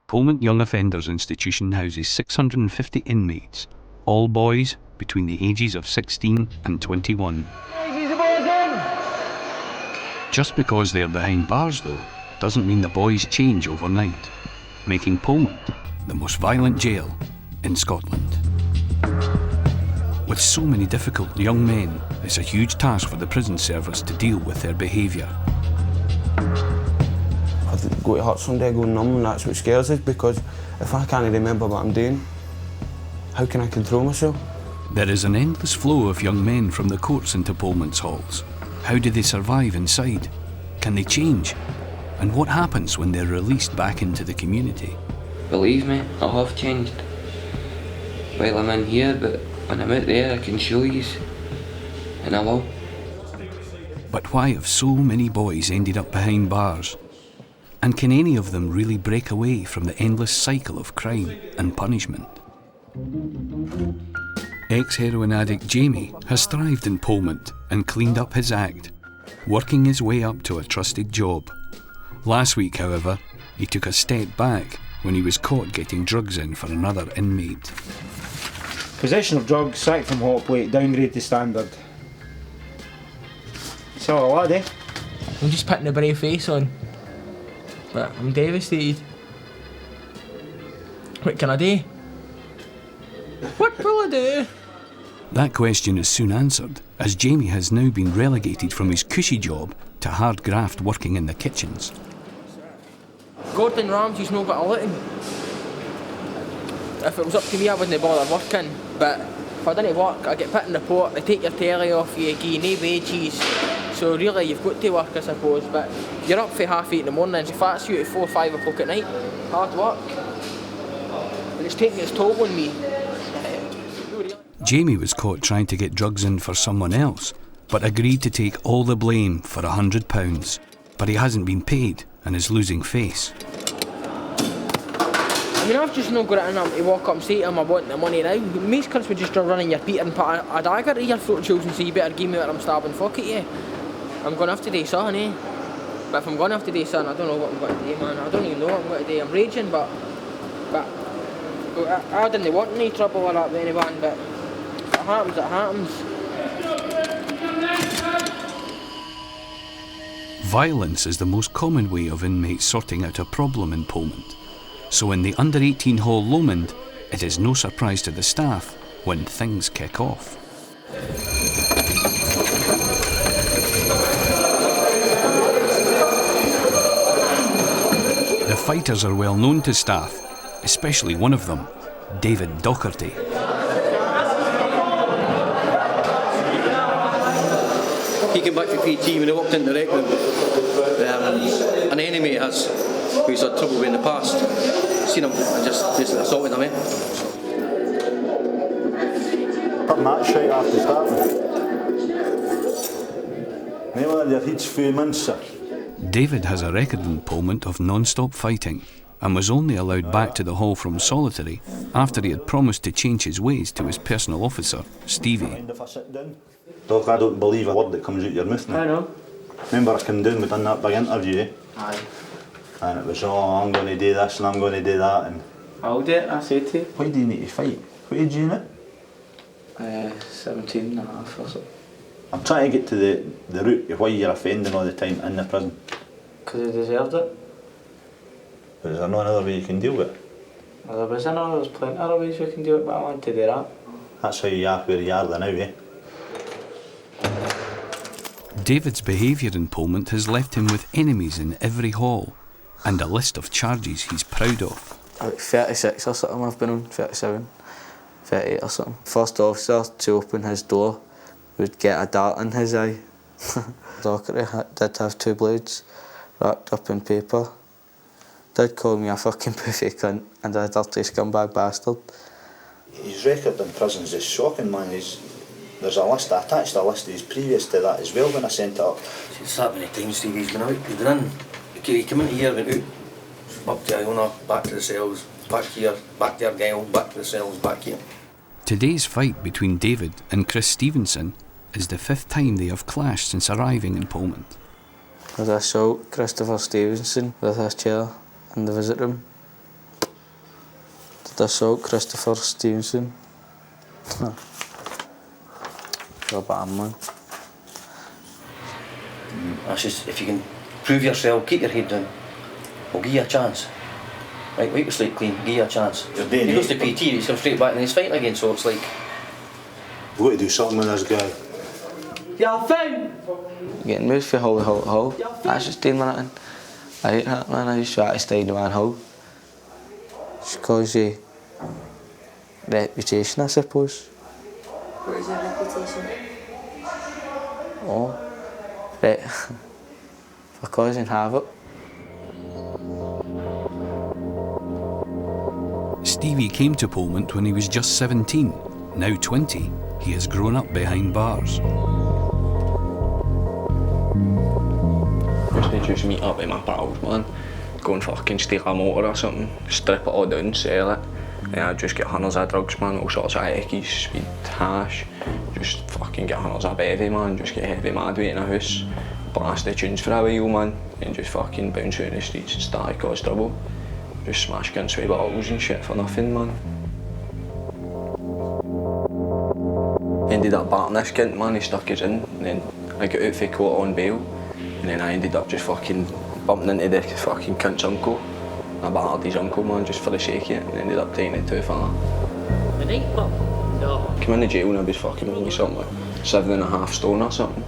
Polmont Young Offenders Institution houses 650 inmates, all boys between the ages of 16 and 21. Just because they're behind bars, though, doesn't mean the boys change overnight, making Polmont the most violent jail in Scotland. With so many difficult young men, it's a huge task for the prison service to deal with their behaviour. I'd go to hurt someday, go numb, and that's what scares us, because if I can't remember what I'm doing, how can I control myself? There is an endless flow of young men from the courts into Polmont's halls. How do they survive inside? Can they change? And what happens when they're released back into the community? Believe me, I have changed. While I'm in here, but when I'm out there I can show you, and I will. But why have so many boys ended up behind bars? And can any of them really break away from the endless cycle of crime and punishment? Ex-heroin addict Jamie has thrived in Polmont and cleaned up his act, working his way up to a trusted job. Last week, however, he took a step back when he was caught getting drugs in for another inmate. Possession of drugs, sacked from hot plate, downgrade to standard. It's all a lad, eh? I'm just putting a brave face on, but I'm devastated. What can I do? What will I do? That question is soon answered, as Jamie has now been relegated from his cushy job to hard graft working in the kitchens. Gordon Ramsay's no got a looting. If it was up to me, I wouldn't bother working, but if I didn't work, I get put in the port, they take your telly off you, give you no wages. So really, you've got to work, I suppose, but you're up for 8:30 in the morning, if that's you at 4 or 5 o'clock at night, hard work. And it's taking its toll on me. Jamie was caught trying to get drugs in for someone else, but agreed to take all the blame for £100. But he hasn't been paid and is losing face. I mean, I've just not got it in him to walk up and say to him I want the money now. Most cunts would just run in your Peter and put a dagger to your throat, Jules, and say you better give me what I'm stabbing, fuck it, yeah. I'm going to have to do something, eh? But if I'm going to have to do something, I don't know what I'm going to do, man. I don't even know what I'm going to do. I'm raging, but I didn't want any trouble with that with anyone, but if it happens, it happens. Violence is the most common way of inmates sorting out a problem in Polmont. So in the under-18 hall Lomond, it is no surprise to the staff when things kick off. The fighters are well known to staff, especially one of them, David Docherty. He came back to PT when he walked into the rec room. An enemy has, who's had trouble with in the past, seen him and just basically assaulted him. Put match right after starting. Never there each few months, sir. David has a record in Polmont of non-stop fighting and was only allowed back to the hall from solitary after he had promised to change his ways to his personal officer, Stevie. Doc, I don't believe a word that comes out your mouth now. I know. Remember I came down, we done that big interview, eh? Aye. And it was, oh, I'm going to do this and I'm going to do that. And I'll do it, I said to you. why do you need to fight? What age are you in it? 17 and a half or so. I'm trying to get to the root of why you're offending all the time in the prison. Because I deserved it. But is there no other way you can deal with it? Well, there's plenty of other ways we can do it, but I want to do that. That's how you are where you are now, eh? David's behaviour in Polmont has left him with enemies in every hall and a list of charges he's proud of. Like 36 or something I've been on, 37, 38 or something. First officer to open his door would get a dart in his eye. Docherty did have 2 blades wrapped up in paper. Did call me a fucking pussy cunt and a dirty scumbag bastard. His record in prisons is shocking, man. There's a list, I attached a list of his previous to that as well when I sent it up. It's that many times Stevie's been out, he's been in. He came into here, went out, up to Iona, back to the cells, back here, back to Argyle, back to the cells, back here. Today's fight between David and Chris Stevenson is the 5th time they have clashed since arriving in Polmont. With assault Christopher Stevenson with his chair in the visit room. The assault, Christopher Stevenson. You're a bad man. That's just, if you can prove yourself, keep your head down, we'll give you a chance. Right, wipe your slate clean, give you a chance. He goes to PT, he's come straight back and he's fighting again, so it's like... We've got to do something with this guy. You're fine! Getting moved for Hull. That's just 10 minutes in. I hate that, man. I just try to stay in one Hull. Just cause you reputation, I suppose. What is your reputation? Oh, right. For causing havoc. Stevie came to Polmont when he was just 17. Now 20, he has grown up behind bars. Used to just meet up with my pals, man. Go and fucking steal a motor or something, strip it all down, sell it. And I'd just get hundreds of drugs, man, all sorts of eckies, speed, hash. Just fucking get hundreds of bevy, man, just get heavy mad weight in a house. Blast the tunes for a while, man, and just fucking bounce out in the streets and start to cause trouble. Just smash guns with bottles and shit for nothing, man. Ended up batting this kid, man, he stuck his in, and then I got out for court on bail. And then I ended up just fucking bumping into the fucking cunt's uncle. I battered his uncle, man, just for the sake of it, and ended up taking it too far. The nightclub? No. Came into jail and I was fucking only something like 7.5 stone or something.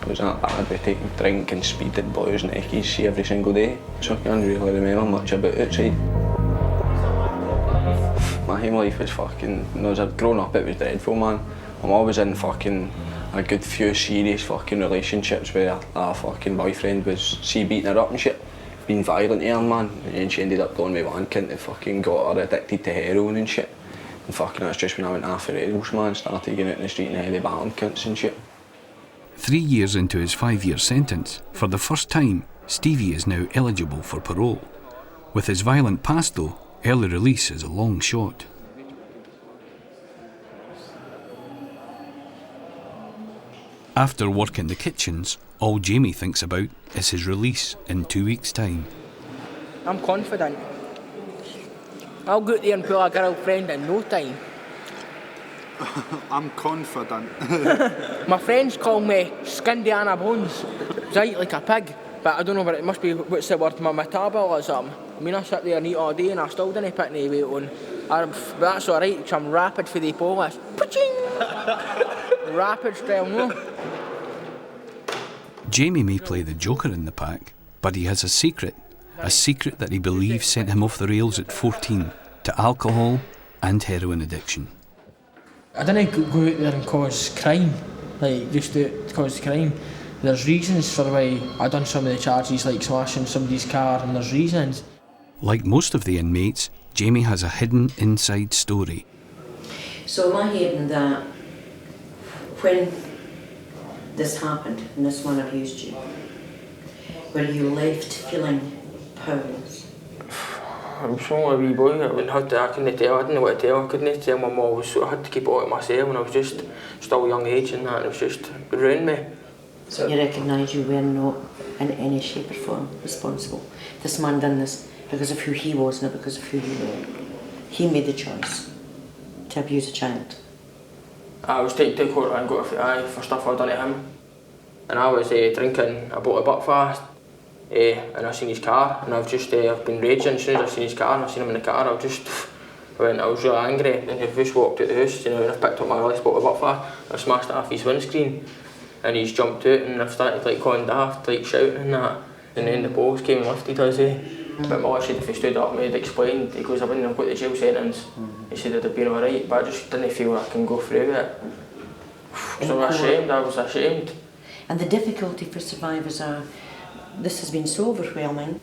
It was that bad with taking drink and speed at boys and eckies every single day. So I can't really remember much about outside. My home life was fucking, as I'd grown up it was dreadful, man. I'm always in fucking a good few serious fucking relationships where a fucking boyfriend was beating her up and shit. Being violent to her, man. And then she ended up going with one cunt that fucking got her addicted to heroin and shit. And fucking that's just when I went after Eddles, man, started getting out in the street and heavy battering cunts and shit. 3 years into his 5-year sentence, for the first time, Stevie is now eligible for parole. With his violent past though, early release is a long shot. After work in the kitchens, all Jamie thinks about is his release in 2 weeks' time. I'm confident. I'll go out there and pull a girlfriend in no time. I'm confident. My friends call me Skindiana Bones. I eat like a pig, but I don't know what it must be, what's the word, my metabol or something. I mean, I sit there and eat all day and I still didn't put any weight on. But that's alright, because I'm rapid for the Polish. Rapid style, no? Jamie may play the joker in the pack, but he has a secret that he believes sent him off the rails at 14 to alcohol and heroin addiction. I didn't go out there and cause crime, like just to cause crime. There's reasons for why I done some of the charges, like smashing somebody's car, and there's reasons. Like most of the inmates, Jamie has a hidden inside story. So am I hearing that when this happened and this man abused you, were you left feeling powerless? I'm so a wee boy, I couldn't tell, I didn't know what to tell, I couldn't tell my mum, so I had to keep it all to myself, and I was just still young age and that, and it was just ruined me. So you recognise you were not in any shape or form responsible. This man done this because of who he was, not because of who you were. He made the choice to abuse a child. I was taken to court and got a FI for stuff I'd done to him. And I was drinking, I bought a Buckfast, and I seen his car, and I've been raging. As soon as I seen his car and I seen him in the car, I was really angry. And he just walked out the house, and I picked up my release, bought a Buckfast, I smashed it off his windscreen. And he's jumped out, and I've started going daft, shouting and that. And then the police came and lifted us. But my lad said if he stood up and he'd explained, he goes, I wouldn't have got the jail sentence. He said it'd have been alright, but I just didn't feel I can go through it. So I was ashamed. And the difficulty for survivors are, this has been so overwhelming.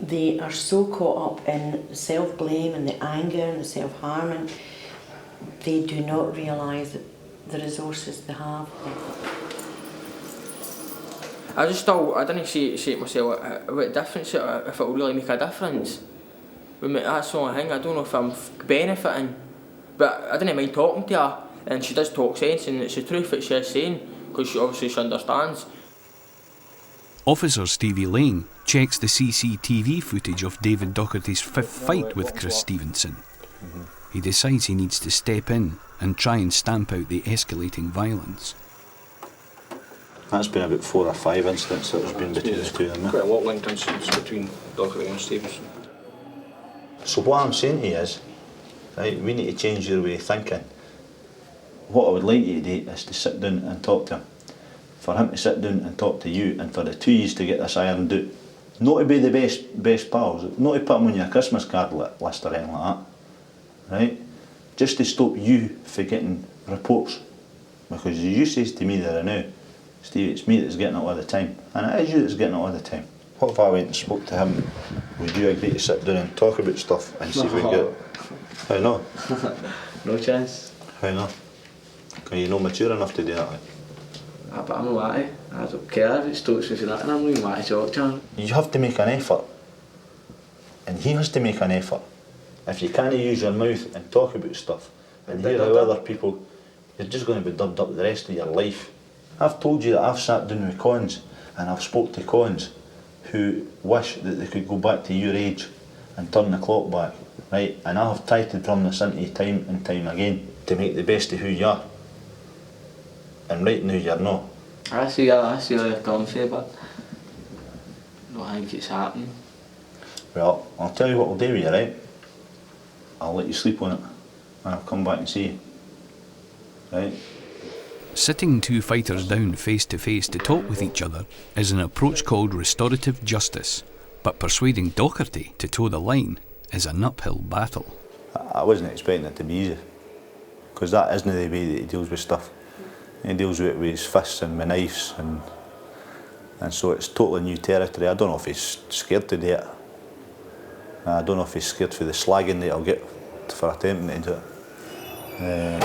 They are so caught up in the self-blame and the anger and the self-harming, they do not realise that the resources they have. I didn't see it myself, what difference, if it will really make a difference. That's the only thing, I don't know if I'm benefiting, but I didn't mind talking to her, and she does talk sense, and it's the truth that she's saying, because she understands. Officer Stevie Lane checks the CCTV footage of David Docherty's 5th fight with Chris Stevenson. He decides he needs to step in and try and stamp out the escalating violence. That's been about 4 or 5 incidents that there's been between the two of them. Quite a lot of linked incidents between Doherty and Stevenson. So what I'm saying to you is, right, we need to change your way of thinking. What I would like you to do is to sit down and talk to him. For him to sit down and talk to you, and for the two of you to get this ironed out. Not to be the best pals, not to put him on your Christmas card list or anything like that. Right? Just to stop you from getting reports. Because as you says to me there now, Steve, it's me that's getting it all the time. And it is you that's getting it all the time. What if I went and spoke to him? Would you agree to sit down and talk about stuff and see if we can get it? How not? No chance. How not? Are you not mature enough to do that? But I'm not that. I don't care if it stops with that, and I'm not going to talk to him. You have to make an effort. And he has to make an effort. If you can't use your mouth and talk about stuff and hear how other people, you're just going to be dubbed up the rest of your life. I've told you that I've sat down with cons and I've spoke to cons who wish that they could go back to your age and turn the clock back, right? And I have tried to drum this into you time and time again to make the best of who you are. And right now you're not. I see where you're coming from, but I don't think it's happening. Well, I'll tell you what I'll do with you, right? I'll let you sleep on it and I'll come back and see you. Right? Sitting two fighters down face to face to talk with each other is an approach called restorative justice, but persuading Doherty to toe the line is an uphill battle. I wasn't expecting it to be easy, because that isn't the way that he deals with stuff. He deals with it with his fists and with knives, and so it's totally new territory. I don't know if he's scared to do it. I don't know if he's scared for the slagging that I'll get for attempting to do it.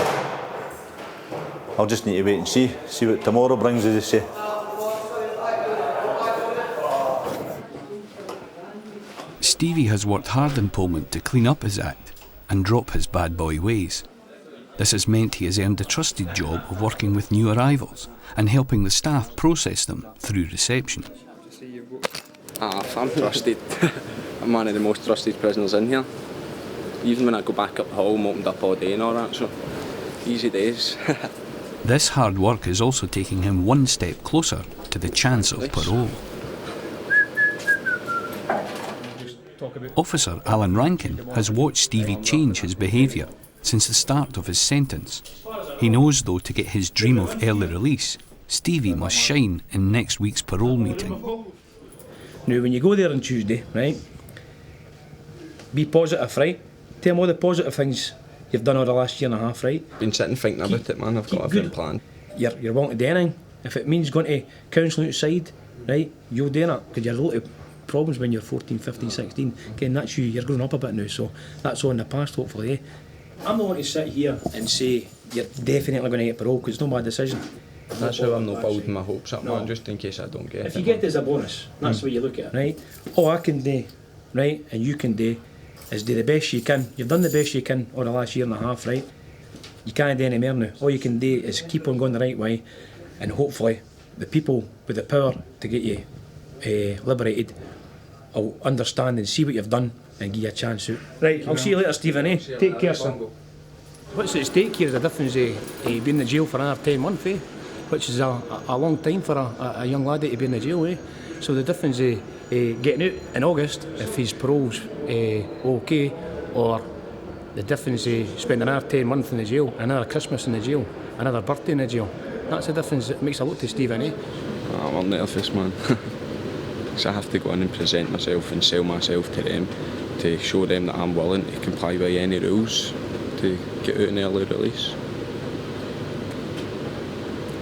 I'll just need to wait and see what tomorrow brings, as they say. Stevie has worked hard in Polmont to clean up his act and drop his bad boy ways. This has meant he has earned a trusted job of working with new arrivals and helping the staff process them through reception. I'm trusted. I'm one of the most trusted prisoners in here. Even when I go back up the hall, I'm opened up all day and all that, so easy days. This hard work is also taking him one step closer to the chance of parole. Officer Alan Rankin has watched Stevie change his behaviour since the start of his sentence. He knows, though, to get his dream of early release, Stevie must shine in next week's parole meeting. Now, when you go there on Tuesday, right, be positive, right? Tell them all the positive things you've done over the last year and a half, right? Been sitting thinking about it, man. I've got everything planned. You're willing to do anything. If it means going to counselling outside, right, you'll do that, because you're a lot of problems when you're 14, 15, 16. Again, that's you, you're growing up a bit now, so that's all in the past, hopefully, eh? I'm not going to sit here and say you're definitely going to get parole, because it's not my decision. That's how I'm not building my hopes up, man, just in case I don't get it. If you get it as a bonus, that's the way you look at it, right? All I can do, right, and you can do, is do the best you can. You've done the best you can over the last year and a half, right? You can't do any more now. All you can do is keep on going the right way, and hopefully the people with the power to get you liberated will understand and see what you've done and give you a chance out. Right, I'll see you later, Stephen, eh? Take care, son. What's at stake here is the difference of being in the jail for another 10 months, eh? Which is a long time for a young laddie to be in the jail, eh? So the difference of getting out in August, if his parole's okay, or the difference of spending another 10 months in the jail, another Christmas in the jail, another birthday in the jail. That's the difference. It makes a lot to Stephen, eh? I'm nervous, man. Because I have to go in and present myself and sell myself to them, to show them that I'm willing to comply with any rules to get out an early release.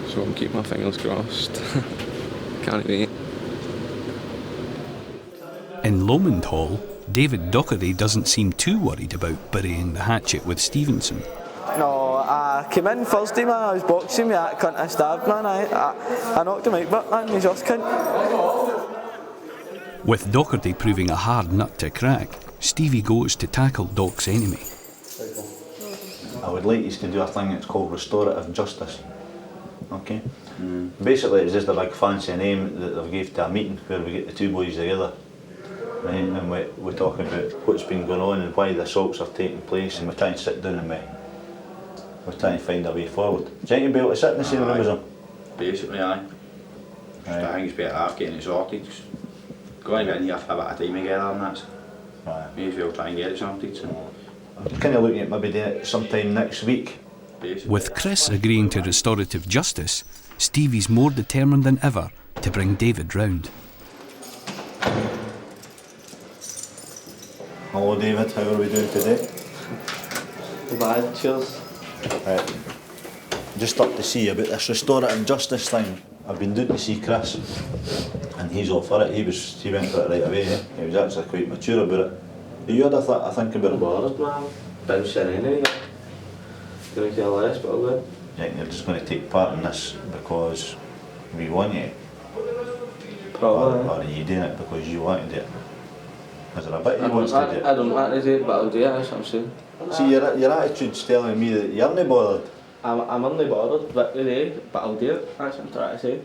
So I'm keeping my fingers crossed. Can't wait. In Lomond Hall, David Doherty doesn't seem too worried about burying the hatchet with Stevenson. No, I came in Thursday, man, I was boxing with that cunt I stabbed, man. I knocked him out, but man, he's just cunt. With Doherty proving a hard nut to crack, Stevie goes to tackle Doc's enemy. I would like you to do a thing that's called restorative justice. Okay? Basically, it's just a big fancy name that they've gave to a meeting where we get the two boys together right, and we're talking about what's been going on and why the assaults are taking place, and we're trying to sit down and we're trying to find a way forward. Do you think you'll be able to sit in the same room as them? Basically, aye. I think it's better half getting it sorted. Going to get in here for a bit of time together and that's. May as well try and get it sorted. So. I'm kind of looking at maybe doing it sometime next week. Basically. With Chris agreeing to restorative justice, Stevie's more determined than ever to bring David round. Hello David, how are we doing today? Bad, cheers. Right. Just up to see about this restorative justice thing. I've been down to see Chris and he's all for it. He went for it right away. He was actually quite mature about it. Have you had a think about it? Bothered, man. Bouncing anyway. Couldn't care less, but I'll go. You think you're just going to take part in this because we want you? Probably. Or are you doing it because you want to do it? Is there a bit you want to do it? I don't want to do it, but I'll do it, that's what I'm saying. See, your attitude's telling me that you're not bothered. I'm only bothered but today, but I'll do it, that's what I'm trying to say.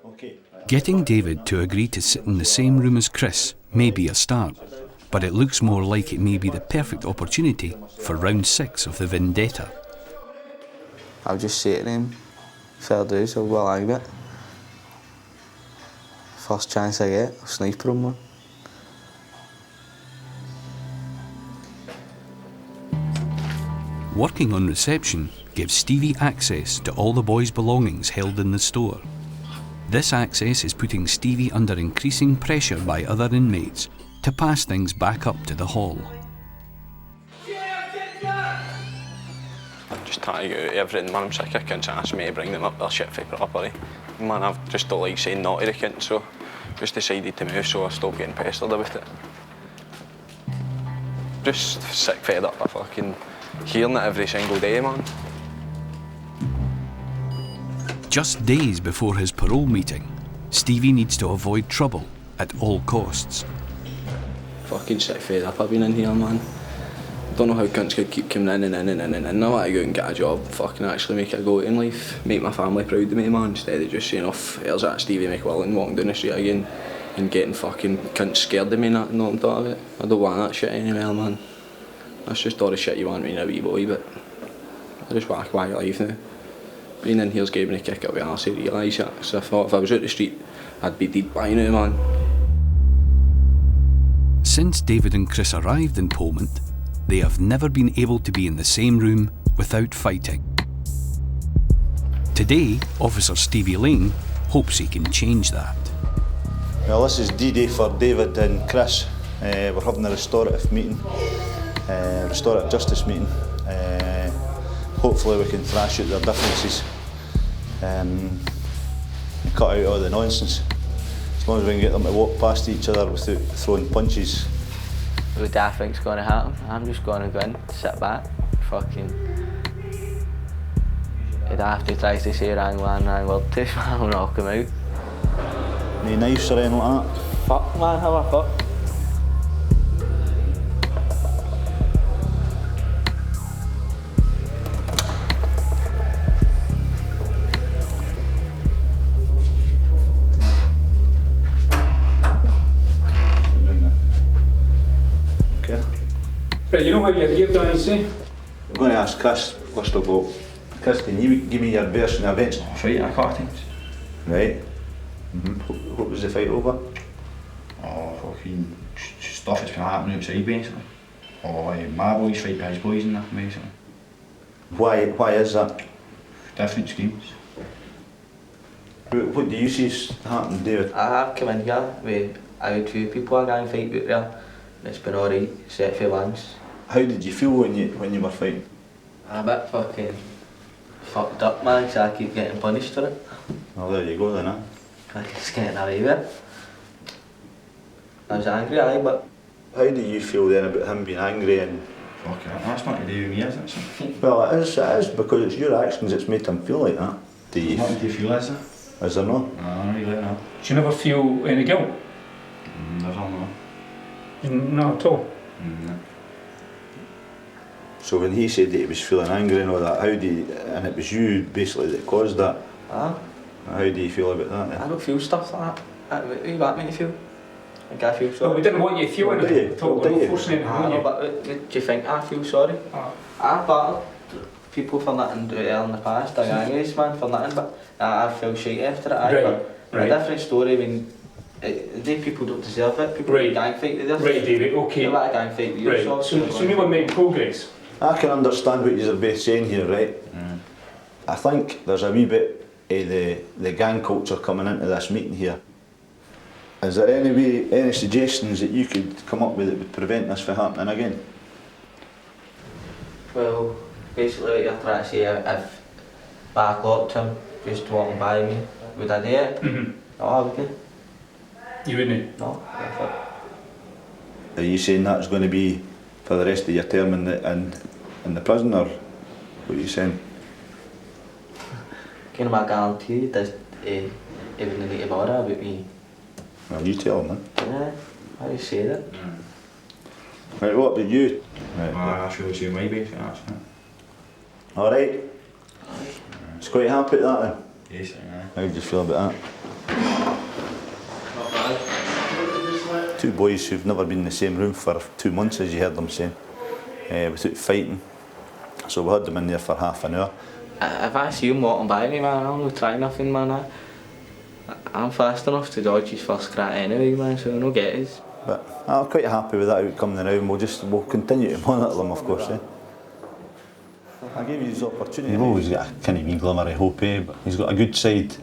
Okay. Getting David to agree to sit in the same room as Chris may be a start, but it looks more like it may be the perfect opportunity for round 6 of the vendetta. I'll just say to him, fair dues, I'll go along with it. First chance I get, I'll sniper him one. Working on reception gives Stevie access to all the boys' belongings held in the store. This access is putting Stevie under increasing pressure by other inmates to pass things back up to the hall. Just trying to get out everything, man. I'm sick of cunts asking me to bring them up their shit for properly. Man, I've just don't like saying no to the cunt, so just decided to move, so I stopped getting pestered about it. Just sick fed up of fucking hearing it every single day, man. Just days before his parole meeting, Stevie needs to avoid trouble at all costs. Fucking sick fed up I've been in here, man. Don't know how cunts could keep coming in and in and in and in. I want to go out and get a job, fucking actually make a go in life, make my family proud of me, man, instead of just saying, off, there's that Stevie McWillan walking down the street again and getting fucking cunts scared of me and that and not on top of it. I don't want that shit anymore, man. That's just all the shit you want when you're a wee boy, but I just want a quiet life now. Being in here's gave me a kick up the arse, I realise that, so I thought if I was out the street, I'd be dead by now, man. Since David and Chris arrived in Polmont, they have never been able to be in the same room without fighting. Today, Officer Stevie Lane hopes he can change that. Well, this is D-Day for David and Chris. We're having a restorative meeting, restorative justice meeting. Hopefully we can thrash out their differences and cut out all the nonsense. As long as we can get them to walk past each other without throwing punches. What do I think's going to happen? I'm just going to go in, sit back, fucking... If after he tries to say wrong word to, I'll knock him out. Any knives or anything like that? Fuck, man, have a fuck. Okay. Right, you know what you're here to answer? I'm going to ask Chris first of all. Chris, can you give me your version of events? Fight a couple of times. Right. What was the fight over? Oh, fucking stuff that's been happening outside basically. Oh, my boys fight by his boys and that basically. Why is that? Different schemes. What do you see happen, David? I have come in here with a few people I gang fight out there, and it's been alright, except for once. How did you feel when you were fighting? I'm a bit fucking fucked up, man, so I keep getting punished for it. Well, there you go then, huh? I just getting away with it. I was angry, aye, but... How do you feel then about him being angry and... Fuck it, that's not to do with me, is it? Well, it is because it's your actions that's made him feel like that. Do you? What do you feel, is it? Is there not? No, not really, no. Do you never feel any guilt? Never, no. Not at all? No. So when he said that he was feeling angry and all that, and it was you basically that caused that, how do you feel about that then? I don't feel stuff like that. What do you want me to feel? Like I feel sorry. Well, we didn't want you to feel anything at all. We're not forcing anything on you. But what do you think I feel sorry? I've battered people for nothing in the past, like gangs, man, for nothing, but I feel shite after it. Right. A different story when they people don't deserve it. People gang fight with this. Right, David, okay. They want a gang fight with you. Right, so we were making progress. I can understand what you're both saying here, right? I think there's a wee bit of the gang culture coming into this meeting here. Is there any suggestions that you could come up with that would prevent this from happening again? Well, basically what you're trying to say, if I clocked him just walking by me, would I do it? No, I wouldn't. You wouldn't? No, Are you saying that's going to be for the rest of your term in the prison, or what are you saying? Can I guarantee you that he wouldn't need to bother about me? Well, you tell him, man. Yeah, how do you say that? Right, what about you? Right, I feel the same way, basically, that's it. Alright. It's quite happy with that then? Yes, How do you feel about that? Not bad. Two boys who've never been in the same room for 2 months, as you heard them saying, without fighting. So we had them in there for half an hour. If I see him walking by me, man, I'll not try nothing, man. I'm fast enough to dodge his first crack anyway, man, so no get his. But I'm quite happy with that outcome now, and we'll continue to monitor them, of course. I gave you this opportunity. You've always got a kind of wee glimmer of hope, but he's got a good side.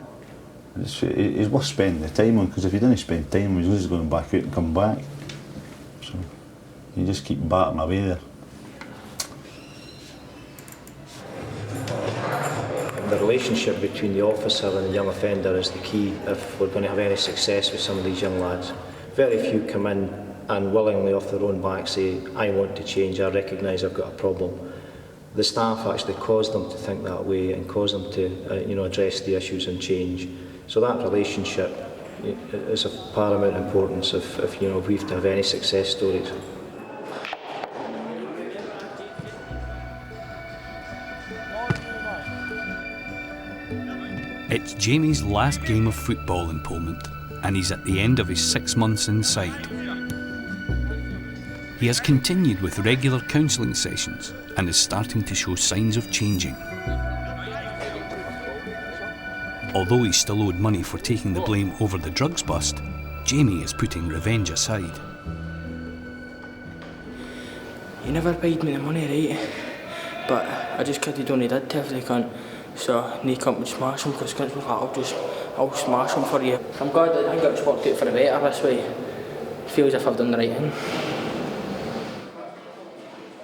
He's worth spending the time on, because if you didn't spend time, he's always going back out and come back. So you just keep batting away there. The relationship between the officer and the young offender is the key if we're going to have any success with some of these young lads. Very few come in and willingly off their own back say, I want to change, I recognise I've got a problem. The staff actually cause them to think that way and cause them to address the issues and change. So that relationship is of paramount importance if we've to have any success stories. It's Jamie's last game of football in Polmont, and he's at the end of his 6 months inside. He has continued with regular counselling sessions and is starting to show signs of changing. Although he's still owed money for taking the blame over the drugs bust, Jamie is putting revenge aside. He never paid me the money, right? But I just kidded on he did to every cunt. So they come and smash him, because cunts was like, I'll smash him for you. I'm glad that I think it's worked out for the better this way. It feels as if I've done the right thing.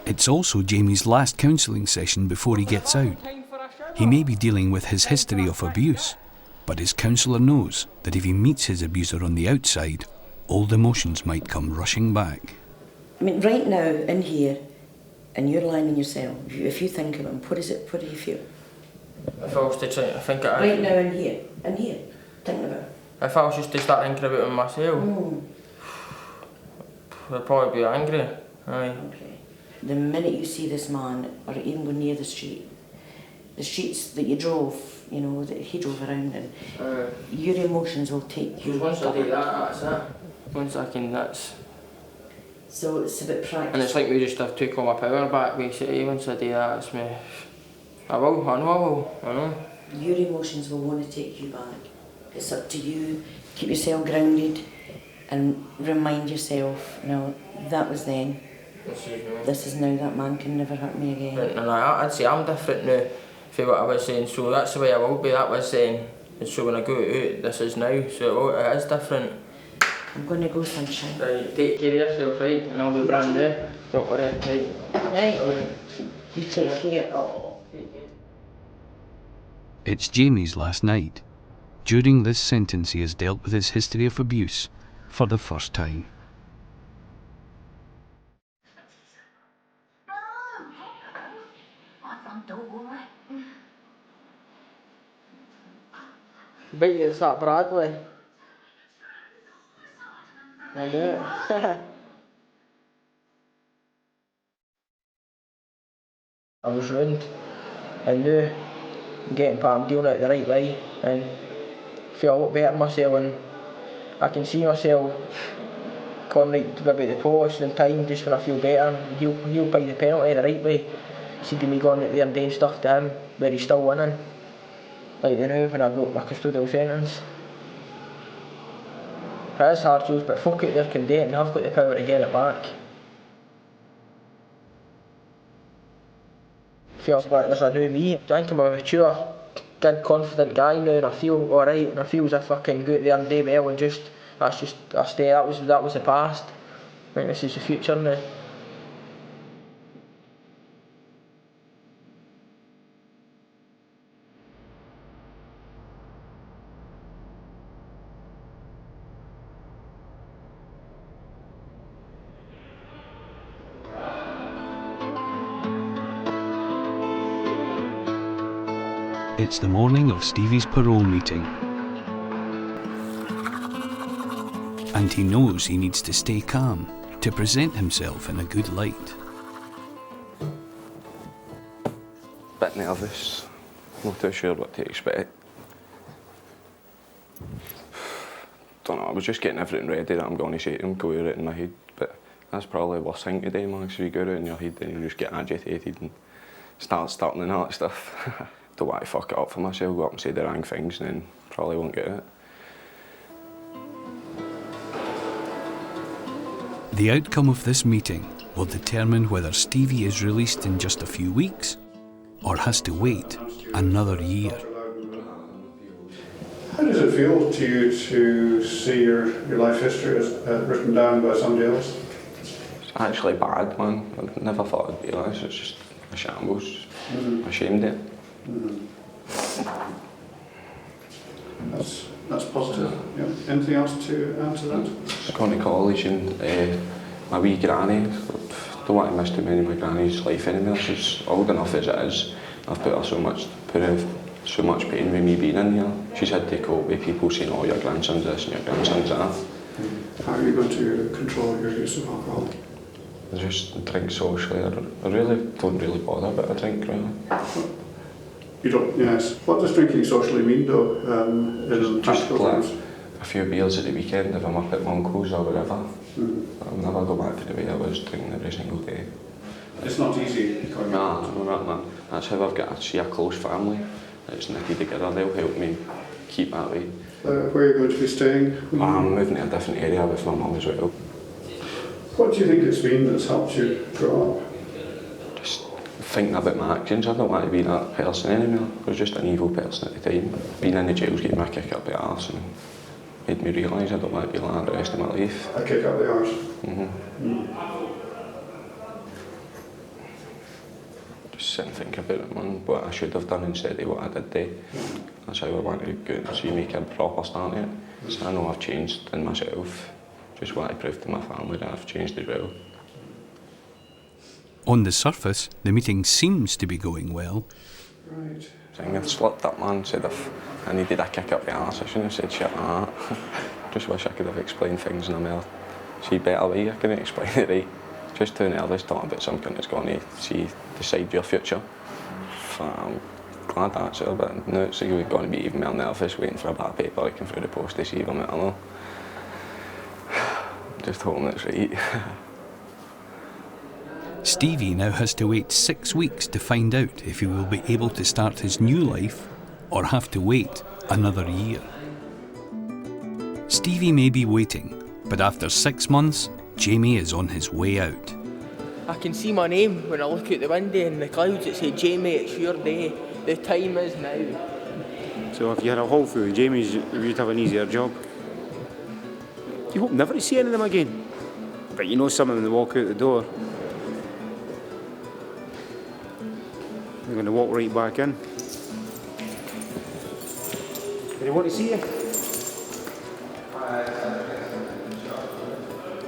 It's also Jamie's last counselling session before he gets out. He may be dealing with his history of abuse, but his counsellor knows that if he meets his abuser on the outside, old emotions might come rushing back. I mean, right now, in here, and you're lying in your cell, if you think of him, what do you feel? If I was to try to think it out. Right now, in here, thinking about it. If I was just to start thinking about it myself, I'd probably be angry. Aye. Okay. The minute you see this man, or even go near the streets that you drove, that he drove around in, your emotions will take you. Once I do that, that's it. Once I can, that's... So it's a bit practice. And it's like we just have took all my power back, basically. Once I do that, it's me. I know I will. Your emotions will want to take you back. It's up to you. Keep yourself grounded and remind yourself, no, that was then. This is now. That man can never hurt me again. And I'd say I'm different now from what I was saying, so that's the way I will be. That was then. And so when I go out, this is now, so it is different. I'm going to go, sunshine. Right, take care of yourself, right? And I'll be brand new. Don't worry, right? Right. You take care. It's Jamie's last night. During this sentence, he has dealt with his history of abuse for the first time. Bet you it's that Bradley. I knew it. I was ruined. I knew I'm dealing it the right way and feel a lot better myself, and I can see myself gone right about the post in time just when I feel better. He'll pay the penalty the right way. Instead of me going out there and doing stuff to him where he's still winning. Like the now when I broke my custodial sentence. It is hard, Jules, but folk out there can do it and I've got the power to get it back. Feels like there's a new me. I think I'm a mature, good, confident guy now, and I feel alright, and I feel as if I can go out there and do well, and that was the past. I think this is the future now. It's the morning of Stevie's parole meeting. And he knows he needs to stay calm to present himself in a good light. Bit nervous, not too sure what to expect. Don't know, I was just getting everything ready that I'm going to say to him, go over it in my head, but that's probably the worst thing to do, man, because you go out in your head and you just get agitated and start starting all that stuff. Don't want to fuck it up for myself, go up and say the wrong things and then probably won't get it. The outcome of this meeting will determine whether Stevie is released in just a few weeks or has to wait another year. How does it feel to you to see your life history as written down by somebody else? It's actually bad, man. I never thought I'd be honest, it's just a shambles. I'm ashamed of it. That's positive. Yeah. Anything else to add to that? I've gone to college and my wee granny, don't want to miss too many of my granny's life anymore. She's old enough as it is. I've put her so much pain with me being in here. She's had to cope with people saying, oh, your grandson's this and your grandson's that. How are you going to control your use of alcohol? I just drink socially. I really don't really bother about a drink, really. You don't, yes. What does drinking socially mean, though, in practical terms? A few beers at the weekend if I'm up at my uncle's or wherever. I'll never go back to the way I was drinking every single day. It's not easy. No, that's how I've got to see a close family. It's knitted together, they'll help me keep that way. Where are you going to be staying? I'm moving to a different area with my mum as well. What do you think it's been that's helped you grow up? Just thinking about my actions. I don't want to be that person anymore. I was just an evil person at the time. Being in the jails gave me a kick up the arse and made me realise I don't want to be like that the rest of my life. A kick up the arse? Just sit and think about it, man, what I should have done instead of what I did do. That's how I want to go and see make a proper start at it. So I know I've changed in myself. Just want to prove to my family that I've changed as well. On the surface, the meeting seems to be going well. Right. I think I slipped up, man, said if I needed a kick up the arse, I shouldn't have said shit like that. Just wish I could have explained things in a more better way. I couldn't explain it right. Just too nervous talking about something that's going to decide your future. I'm glad that's it, but now it's going to be even more nervous waiting for a bit of paper looking through the post to see if I'm out alone. Just hoping it's right. Stevie now has to wait 6 weeks to find out if he will be able to start his new life or have to wait another year. Stevie may be waiting, but after 6 months, Jamie is on his way out. I can see my name when I look out the window in the clouds. It says, Jamie, it's your day. The time is now. So if you had a haul through Jamie's, you'd have an easier job. You hope never to see any of them again. But you know some of them, they walk out the door. They're going to walk right back in. They want to see you.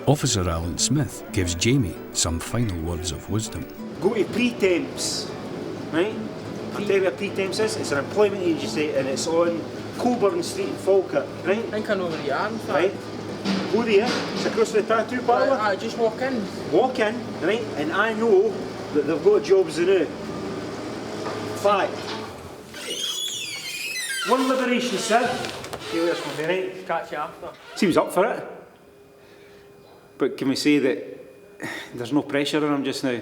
Officer Alan Smith gives Jamie some final words of wisdom. Go to pre-temps, right? I'll tell you what pre-temps is. It's an employment agency and it's on Coburn Street in Falkirk, right? I think I know where you are, in fact. Right? Go there, it's across the tattoo parlour. I just walk in. Walk in, right? And I know that they've got jobs in it. 5. 1 liberation, sir. See you later, right? Catch you after. Seems up for it. But can we say that there's no pressure on him just now?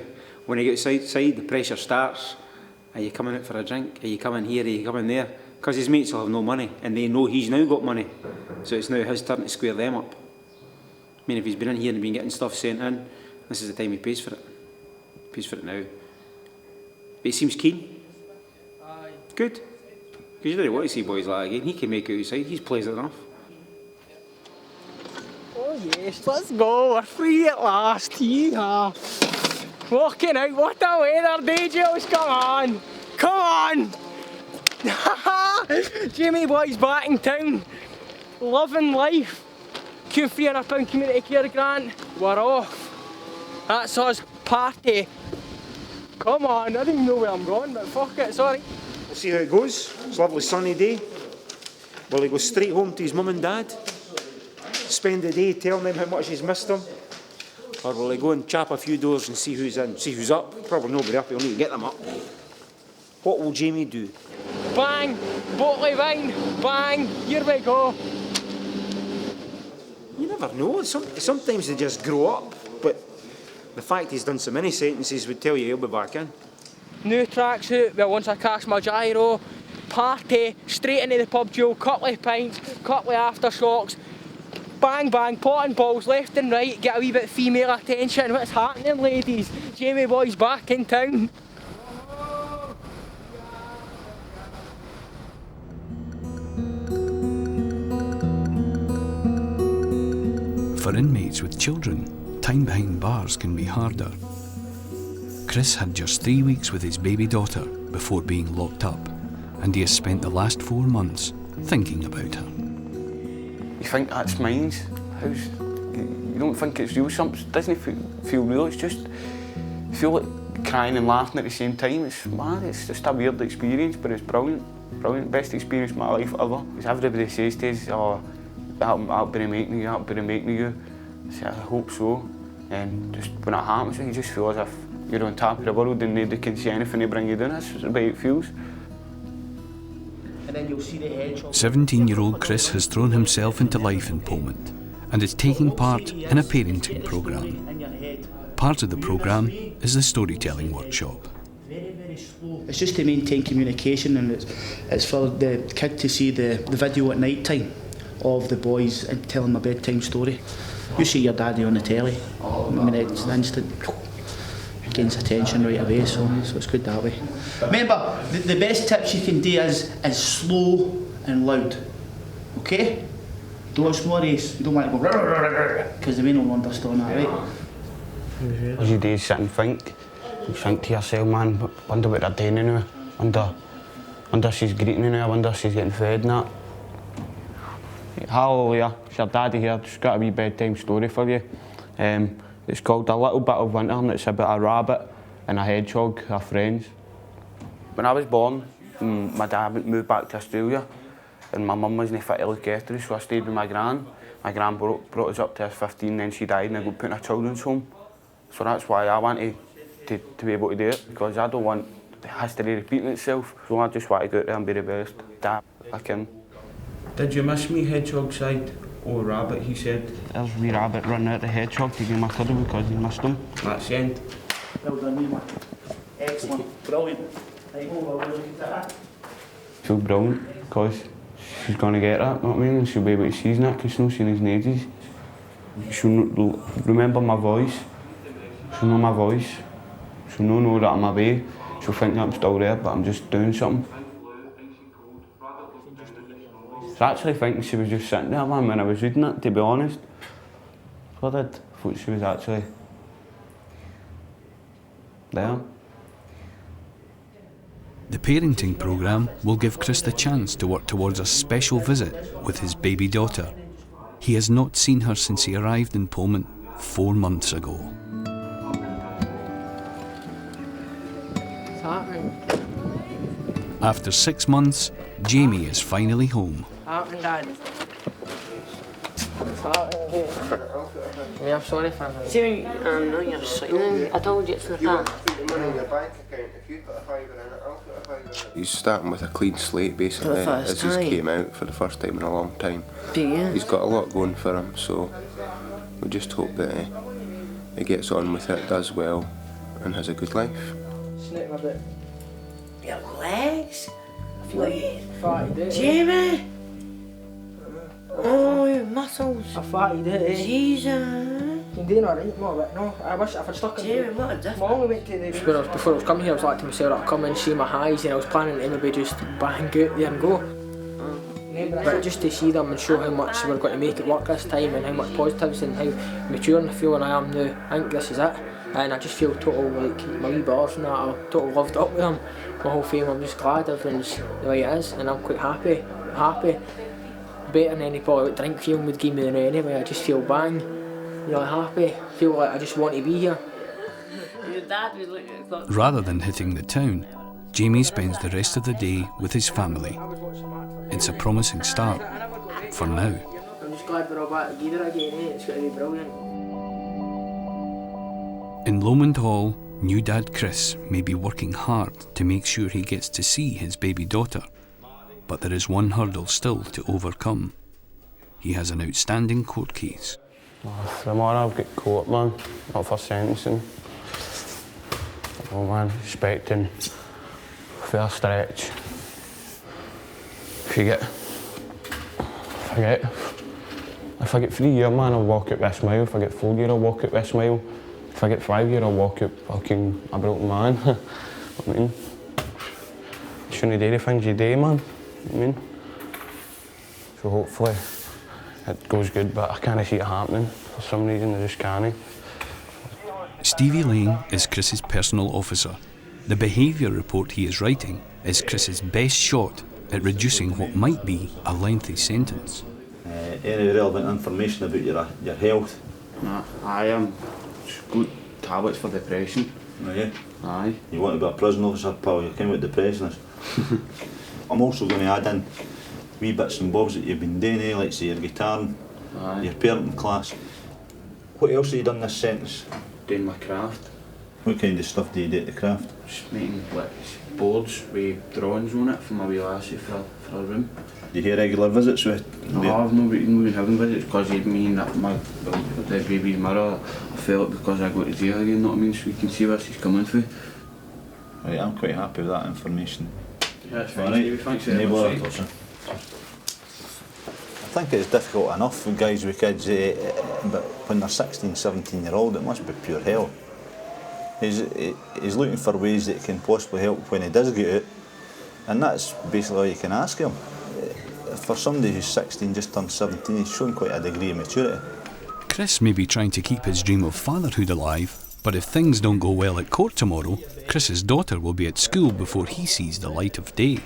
When he gets outside, the pressure starts. Are you coming out for a drink? Are you coming here? Are you coming there? Because his mates will have no money, and they know he's now got money. So it's now his turn to square them up. I mean, if he's been in here and been getting stuff sent in, this is the time he pays for it. He pays for it now. But he seems keen. Aye. Good. Because you don't want to see boys like that again. He can make it outside. He's pleasant enough. Oh yes, let's go. We're free at last. Yeehaw. Walking out. What a weather day, Jules. Come on. Come on. Jamie boy's back in town. Loving life. £300 community care grant. We're off. That's us. Party. Come on. I don't even know where I'm going, but fuck it. Sorry. We'll see how it goes. It's a lovely sunny day. Will he go straight home to his mum and dad? Spend the day telling them how much he's missed them? Or will he go and chap a few doors and see who's in, see who's up? Probably nobody up, he'll need to get them up. What will Jamie do? Bang! Bottle of wine! Bang! Here we go! You never know. Sometimes they just grow up, but the fact he's done so many sentences would tell you he'll be back in. New tracksuit, well once I cash my gyro, party, straight into the pub, Joe, couple of pints, couple of aftershocks, bang bang, potting balls left and right, get a wee bit of female attention. What's happening, ladies? Jamie boy's back in town. For inmates with children, time behind bars can be harder. Chris had just 3 weeks with his baby daughter before being locked up, and he has spent the last 4 months thinking about her. You think that's mine? You don't think it's real. Something doesn't feel real. It's just you feel like crying and laughing at the same time. It's mad. It's just a weird experience, but it's brilliant. Brilliant. Best experience of my life ever. Because everybody says to us, "Oh, that'll be the making of you. That'll be the making of you." I say, I hope so. And just when it happens, you just feel as if you're on top of the world and nobody can see anything to bring you down. That's the way it feels. And then you'll see the hedgehog. 17-year-old Chris has thrown himself into life in Polmont and is taking part in a parenting programme. Part of the programme is the storytelling workshop. It's just to maintain communication, and it's for the kid to see the video at night time of the boys and telling a bedtime story. You see your daddy on the telly, I mean it's an instant, gains attention right away, so it's good that way. Remember, the best tips you can do is slow and loud, okay? Don't slow race, you don't want to go because the men will understand that, right? All you do is sit and think. You think to yourself, man, wonder what they're doing now. Wonder she's greeting me now, I wonder she's getting fed and that. Hello Leah, it's your daddy here, just got a wee bedtime story for you. It's called A Little Bit of Winter and it's about a rabbit and a hedgehog, our friends. When I was born, my dad moved back to Australia and my mum wasn't fit to look after us, so I stayed with my gran. My gran brought us up to I was 15, then she died and I got put in a children's home. So that's why I wanted to be able to do it, because I don't want the history repeating itself. So I just want to go out there and be the best dad I can. Did you miss me, hedgehog side? Oh, rabbit, he said. There's wee rabbit running out the hedgehog to give him a cuddle because he missed him. That's the end. Well done, you man. Excellent, brilliant. Right, over, look at that. Feel brilliant because she's going to get that, know what I mean? And she'll be able to see his neck because she's not seen his ages. She'll remember my voice. She'll know my voice. She'll know that I'm away. She'll think that I'm still there, but I'm just doing something. I was actually thinking she was just sitting there, man, when I was reading it, to be honest. So I did. I thought she was actually there. The parenting programme will give Chris the chance to work towards a special visit with his baby daughter. He has not seen her since he arrived in Polmont 4 months ago. What's happening? After 6 months, Jamie is finally home. What's happening, Dad? What's happening here? I mean, I'm sorry for him. See, I know you're signing. I told you it's the fact. He's starting with a clean slate basically, as he came out for the first time in a long time. Yeah. He's got a lot going for him, so we just hope that he gets on with it, does well, and has a good life. Snip him a bit. Your legs? Wait. Fatty day. Jamie! Oh, your muscles. A fatty day. Jesus. You're doing alright, no, but no. I wish if I'd stuck in. Jamie, what a difference. Mom, we went to the... Before I was coming here, I was like to myself, I'd come in, see my highs, and I was planning to maybe just bang out there and go. But just to see them and show how much we're going to make it work this time and how much positives and how mature and feeling I am now, I think this is it. And I just feel total, like, my wee brothers and that, I total loved up with them. My whole family, I'm just glad everything's the way it is, and I'm quite happy. Better than any probably drink feeling would give me than anyway. I just feel bang, really happy. Feel like I just want to be here. Your dad was like... Rather than hitting the town, Jamie spends the rest of the day with his family. It's a promising start, for now. I'm just glad we're all back together again, It's going to be brilliant. In Lomond Hall, new dad Chris may be working hard to make sure he gets to see his baby daughter. But there is one hurdle still to overcome. He has an outstanding court case. Tomorrow I've got court, man, not for sentencing. Oh man, expecting fair stretch. If I get 3 years, man, I'll walk out with a smile. If I get 4 years, I'll walk out with a smile. If I get 5 years, I'll walk out fucking a broken man. I mean, you shouldn't do the things you do, man. I mean, so hopefully it goes good, but I can't see it happening. For some reason, I just can't. Stevie Lane is Chris's personal officer. The behaviour report he is writing is Chris's best shot at reducing what might be a lengthy sentence. Any relevant information about your health? Nah, I am. Just good tablets for depression. Oh yeah? Aye. You want to be a prison officer, pal, you can what depression is. I'm also going to add in wee bits and bobs that you've been doing, like say your guitaring, your parenting class. What else have you done this sentence? Doing my craft. What kind of stuff do you do at the craft? Just making like boards with drawings on it for my wee lassie for a room. Do you hear regular visits with? No, I've not been having visits because you mean that the baby's mother, I felt because I go to jail again, know what I mean, so you can see where she's coming from. Right, I'm quite happy with that information. Yeah, it's fine, Stevie, thanks very much. I think it's difficult enough for guys with kids, but when they're 16, 17 year old, it must be pure hell. He's looking for ways that can possibly help when he does get out, and that's basically all you can ask him. For somebody who's 16, just turned 17, he's shown quite a degree of maturity. Chris may be trying to keep his dream of fatherhood alive, but if things don't go well at court tomorrow, Chris's daughter will be at school before he sees the light of day.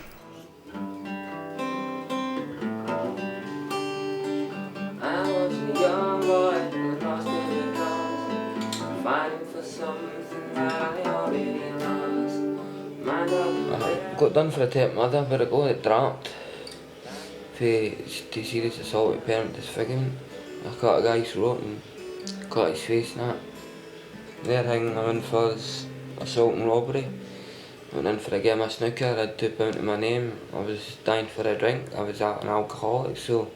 I got done for a tape mother, but I got dropped for serious assault with parent disfigurement. I cut a guy's throat and cut his face and that. The other thing I went for is assault and robbery. I went in for a game of snooker, I had £2 to my name, I was dying for a drink, I was an alcoholic, so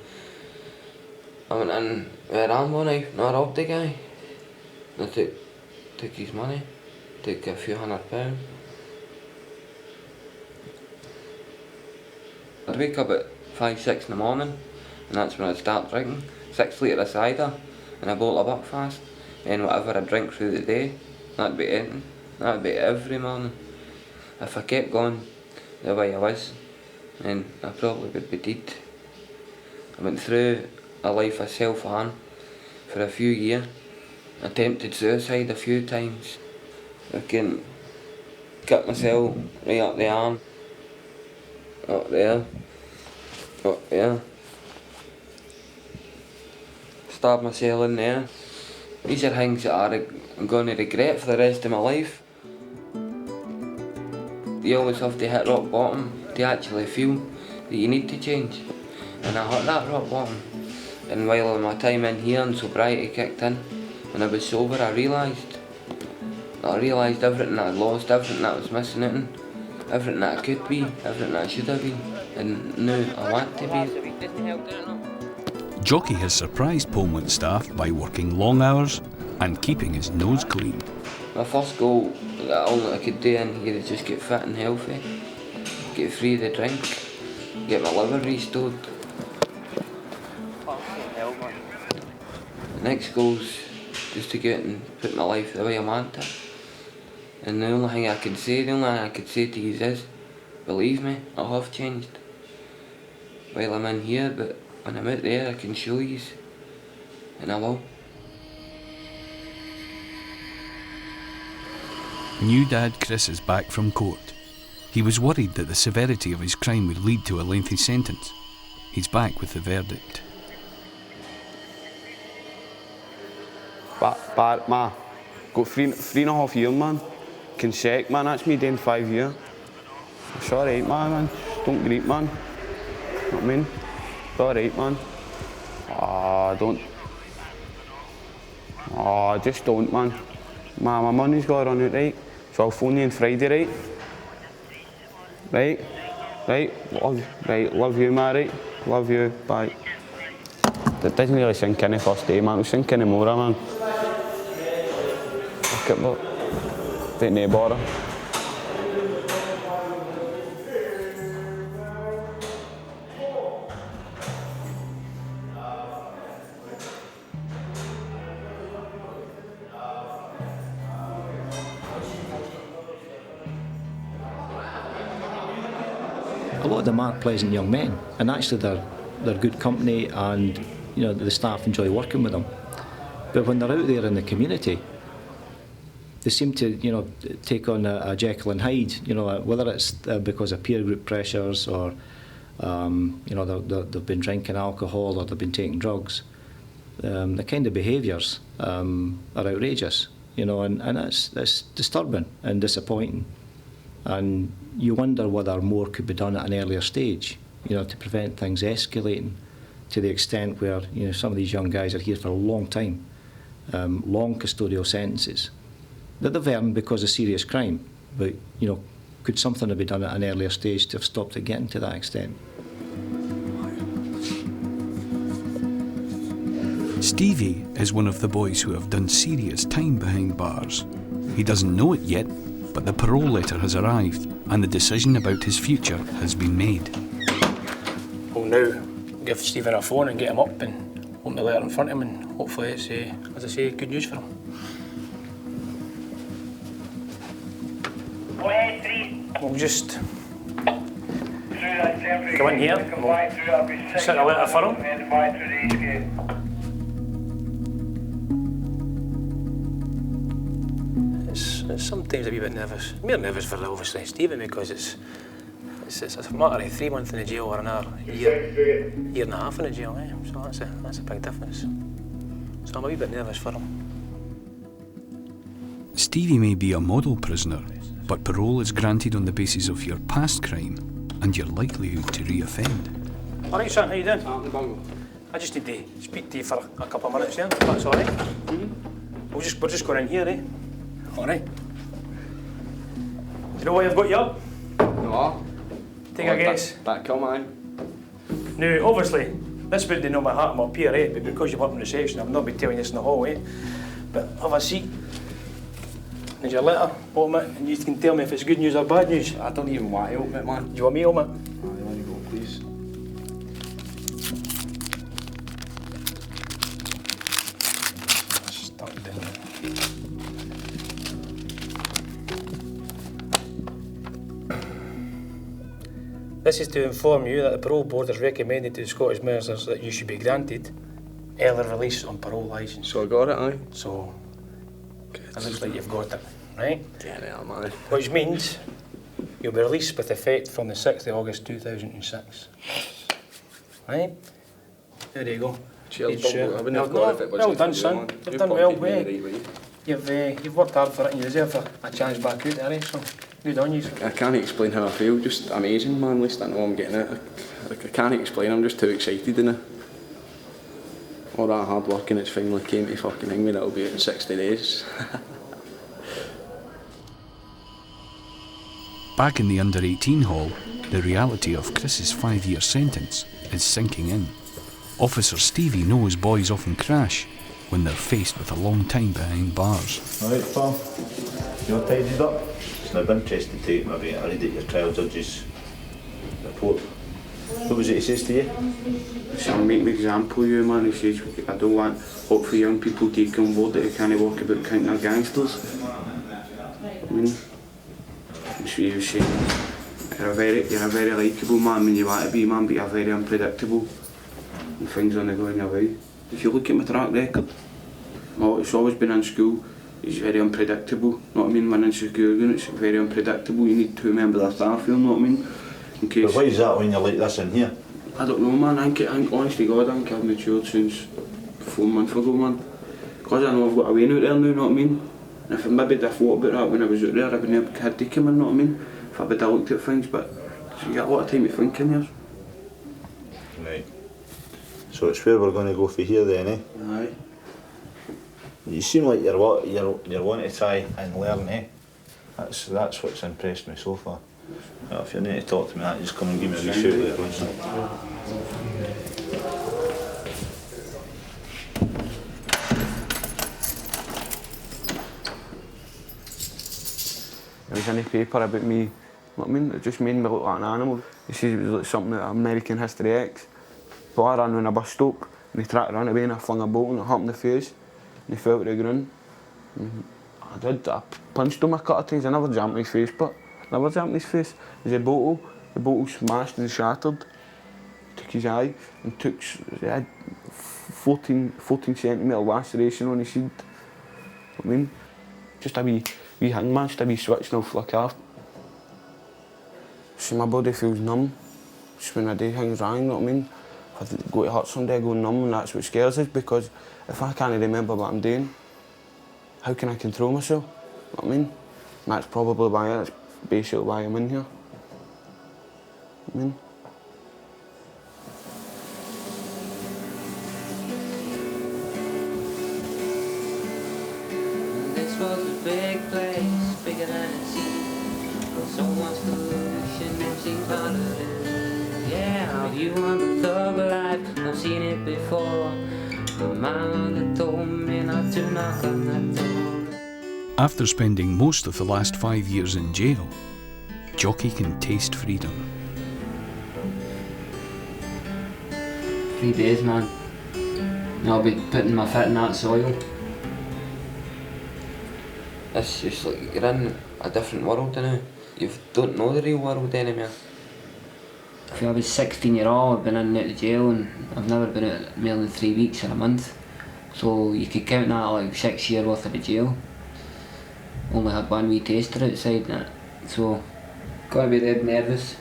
I went in with a Rambo knife and I robbed the guy. I took his money, took a few £100. I'd wake up at 5, 6 in the morning, and that's when I'd start drinking. 6 litre of cider and a bottle of Buckfast, and whatever I drink through the day, that'd be anything. That'd be every morning. If I kept going the way I was, then I probably would be dead. I went through a life of self-harm for a few years, attempted suicide a few times. I can cut myself right up the arm, up there, stab myself in there. These are things that I'm going to regret for the rest of my life. You always have to hit rock bottom to actually feel that you need to change. And I hit that rock bottom. And while my time in here and sobriety kicked in, when I was sober, I realised everything that I'd lost, everything that I was missing out on, everything that I could be, everything that I should have been, and now I want to be. Jockey has surprised Polmont staff by working long hours and keeping his nose clean. My first goal, all that I could do in here is just get fit and healthy, get free of the drink, get my liver restored. The next goal's just to get and put my life the way I want it. And the only thing I could say to you is, believe me, I have changed. While I'm in here, but when I'm out there I can show you, and I will. New dad Chris is back from court. He was worried that the severity of his crime would lead to a lengthy sentence. He's back with the verdict. But man, got three and a half years, man. Consec, man, that's me doing 5 years. It's alright, man. Don't grieve, man. You know what I mean? It's alright, man. Just don't, man. My money's got to run out, right? So I'll phone you on Friday, right? Right, love you, man, right? Love you, bye. It doesn't really sink in the first day, man. It'll sink in the more, man. Fuck it, look. Don't need bother. A lot of them are pleasant young men, and actually they're good company, and you know the staff enjoy working with them. But when they're out there in the community, they seem to take on a Jekyll and Hyde. Whether it's because of peer group pressures or they've been drinking alcohol or they've been taking drugs. The kind of behaviours are outrageous, and it's disturbing and disappointing. And you wonder whether more could be done at an earlier stage, to prevent things escalating to the extent where, some of these young guys are here for a long time, long custodial sentences that they've earned because of serious crime. But, could something have been done at an earlier stage to have stopped it getting to that extent? Stevie is one of the boys who have done serious time behind bars. He doesn't know it yet, but the parole letter has arrived and the decision about his future has been made. We'll now give Stephen a phone and get him up and open the letter in front of him, and hopefully it's, as I say, good news for him. We'll just come in here and we'll set a letter for him. Sometimes a wee bit nervous. More nervous for obviously Stephen because it's a matter of 3 months in the jail or another year and a half in the jail, So that's a big difference. So I'm a wee bit nervous for him. Stevie may be a model prisoner, but parole is granted on the basis of your past crime and your likelihood to re-offend. All right, son, how you doing? I just need to speak to you for a couple of minutes, if that's all right. We're just going in here, All right. Do you know why I've got you up? No. Take a guess. That come on. Now, obviously, this wouldn't know my heart I'm up here, but because you're up in reception, I've not been telling you this in the hall, But have a seat. There's your letter, open it, and you can tell me if it's good news or bad news. I don't even want to open it, man. Do you want me to open it? I want to go, please. Stuck down. This is to inform you that the parole board has recommended to the Scottish Ministers that you should be granted early release on parole licence. So I got it, aye? So, it looks like you've got it, right? Get it out, man. Which means you'll be released with effect from the 6th of August 2006. Right? There you go. Cheers, I wouldn't have got it if it well wasn't done, for you, son. man. You've done well, You've worked hard for it and you deserve a chance back out there, so good on you. I can't explain how I feel, just amazing, man. At least I know I'm getting it. I can't explain, I'm just too excited, innit? All that hard work and it's finally came to fucking hang me, that'll be it in 60 days. Back in the under-18 hall, the reality of Chris's 5-year sentence is sinking in. Officer Stevie knows boys often crash when they're faced with a long time behind bars. Alright, pal. You're tidied up? It's now of interest to take maybe a read at your trial judge's report. What was it he says to you? So I'll make an example of you, man. He says, I don't want hope for young people to take on board that they can't walk about counting their gangsters. I mean, that's what he was saying. You're a very likeable man when you want to be, man, but you're very unpredictable. And things only go in your way. If you look at my track record, it's always been in school. It's very unpredictable. Know what I mean? When in secure units, it's very unpredictable. You need 2 members of staff, you know what I mean? In case. But why is that when you're like this in here? I don't know, man. I think honest to God, I think I've matured since 4 months ago, man. Because I know I've got a way out there now, know what I mean? And if I maybe I thought about that when I was out there, I wouldn't have had to come in, know what I mean? If I would have looked at things, but you get a lot of time to think in here. Right. So it's where we're going to go for here then, eh? Aye. You seem like you're wanting to try and learn, eh? That's what's impressed me so far. Well, if you need to talk to me, just come and give me a wee shout later on. There was any paper about me, you know what I mean? It just made me look like an animal. He says it was like something out of American History X. But I ran on a bus stop and he tried to run away and I flung a bolt and it hit him in the face and he fell to the ground. I punched him a couple of times. I never jammed his face, but never jammed his face. There's a bottle, the bottle smashed and shattered. Took his eye and he had 14 centimetre laceration on his head. I mean, just a wee hangman, just a wee switch and I'll flick off. See, my body feels numb. Just when I do things wrong, you know what I mean? If I go to hurt somebody, I go numb, and that's what scares us, because if I can't remember what I'm doing, how can I control myself? You know what I mean? And that's probably why, that's basically why I'm in here. You know what I mean? This was a big place, bigger than it seemed. So much pollution, it seems harder than. Yeah, you want the thug life, I've seen it before. My mother told me not to knock on that door. After spending most of the last 5 years in jail, Jockey can taste freedom. 3 days, man. I'll be putting my foot in that soil. It's just like you're in a different world now. You don't know the real world anymore. If I was 16-year-old, I've been in and out of jail and I've never been out more than 3 weeks or a month. So you could count that like 6 years worth of the jail. Only had 1 wee taster outside that. So, gotta be dead nervous.